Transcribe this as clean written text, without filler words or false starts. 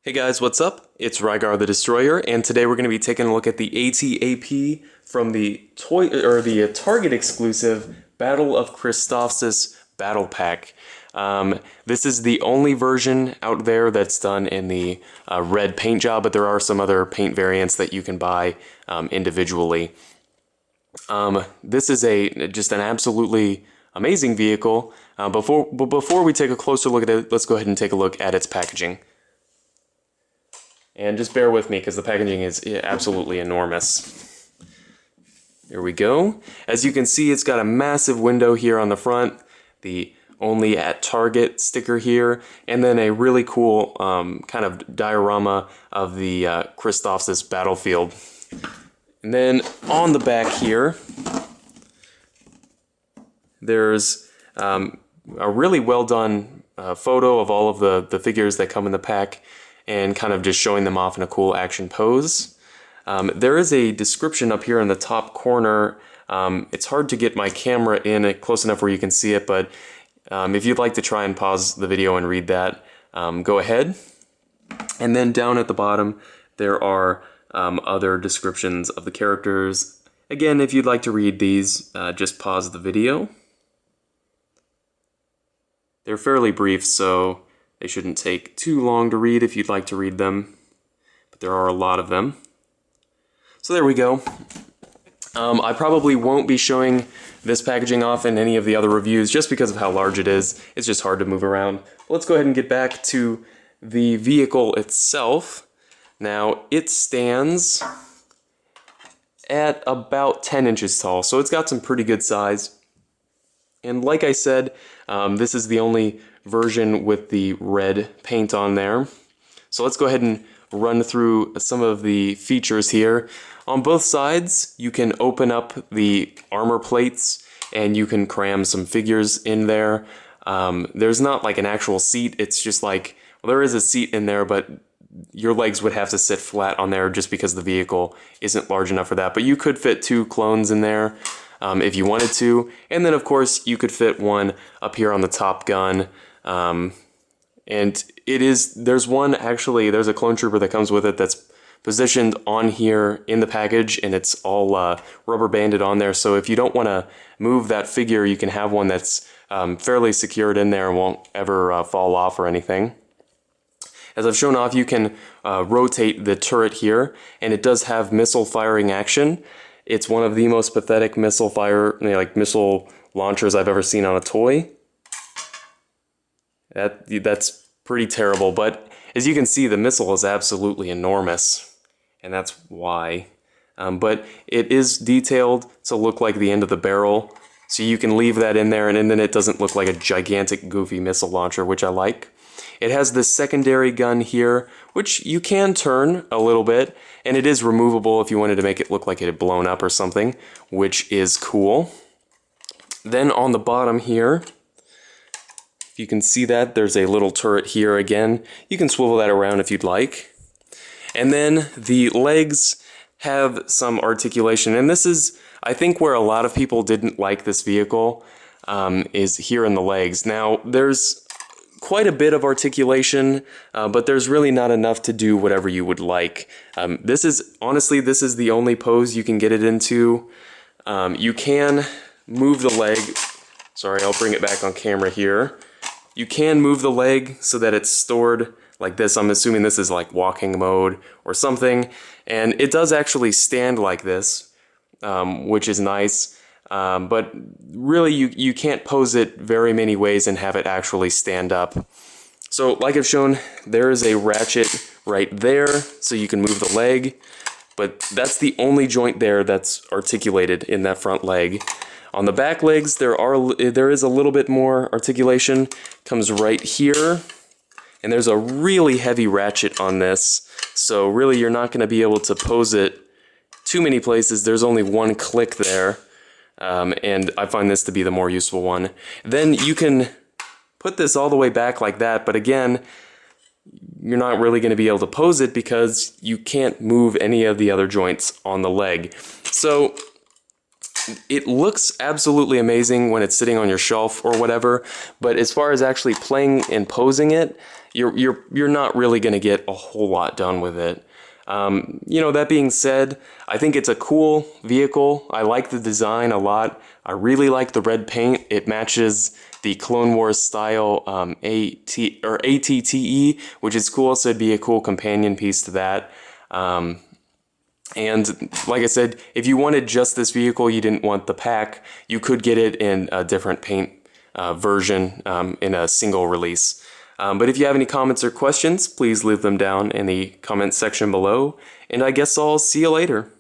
Hey guys, what's up? It's Rygar the Destroyer, and today we're going to be taking a look at the ATAP from the Target exclusive Battle of Christophsis Battle Pack. This is the only version out there that's done in the red paint job, but there are some other paint variants that you can buy individually. This is just an absolutely amazing vehicle. Before we take a closer look at it, let's go ahead and take a look at its packaging. And just bear with me because the packaging is absolutely enormous. Here we go. As you can see, it's got a massive window here on the front, the Only at Target sticker here, and then a really cool kind of diorama of the Christophsis battlefield. And then on the back here, there's a really well done photo of all of the figures that come in the pack, and kind of just showing them off in a cool action pose. There is a description up here in the top corner. It's hard to get my camera in it close enough where you can see it, but if you'd like to try and pause the video and read that, go ahead. And then down at the bottom, there are other descriptions of the characters. Again, if you'd like to read these, just pause the video. They're fairly brief, so they shouldn't take too long to read if you'd like to read them, but there are a lot of them. So there we go. I probably won't be showing this packaging off in any of the other reviews just because of how large it is. It's just hard to move around. But let's go ahead and get back to the vehicle itself. Now, it stands at about 10 inches tall, so it's got some pretty good size. And like I said, this is the only version with the red paint on there. So let's go ahead and run through some of the features here. On both sides, you can open up the armor plates and you can cram some figures in there. There's not like an actual seat, it's just like, well, there is a seat in there, but your legs would have to sit flat on there just because the vehicle isn't large enough for that. But you could fit two clones in there if you wanted to. And then of course you could fit one up here on the Top Gun. And there's a clone trooper that comes with it that's positioned on here in the package, and it's all rubber banded on there, so if you don't want to move that figure, you can have one that's fairly secured in there and won't ever fall off or anything. As I've shown off, you can rotate the turret here, and it does have missile firing action. It's one of the most pathetic missile launchers I've ever seen on a toy. That's pretty terrible, but as you can see, the missile is absolutely enormous, and that's why. But it is detailed to look like the end of the barrel, so you can leave that in there, and then it doesn't look like a gigantic, goofy missile launcher, which I like. It has this secondary gun here, which you can turn a little bit, and it is removable if you wanted to make it look like it had blown up or something, which is cool. Then on the bottom here, if you can see that, there's a little turret here again. You can swivel that around if you'd like. And then the legs have some articulation, and this is, I think, where a lot of people didn't like this vehicle, is here in the legs. Now, there's quite a bit of articulation, but there's really not enough to do whatever you would like. Honestly, this is the only pose you can get it into. You can move the leg. Sorry, I'll bring it back on camera here. You can move the leg so that it's stored like this. I'm assuming this is like walking mode or something. And it does actually stand like this, which is nice. But really, you can't pose it very many ways and have it actually stand up. So like I've shown, there is a ratchet right there, so you can move the leg. But that's the only joint there that's articulated in that front leg. On the back legs, there is a little bit more articulation. Comes right here, and there's a really heavy ratchet on this, so really you're not going to be able to pose it too many places. There's only one click there, and I find this to be the more useful one. Then you can put this all the way back like that, but again, you're not really going to be able to pose it because you can't move any of the other joints on the leg. So it looks absolutely amazing when it's sitting on your shelf or whatever, but as far as actually playing and posing it, you're not really going to get a whole lot done with it. You know, that being said, I think it's a cool vehicle. I like the design a lot. I really like the red paint. It matches the Clone Wars style ATTE, which is cool, so it'd be a cool companion piece to that. And like I said, if you wanted just this vehicle, you didn't want the pack, you could get it in a different paint version in a single release. But if you have any comments or questions, please leave them down in the comment section below, and I guess I'll see you later.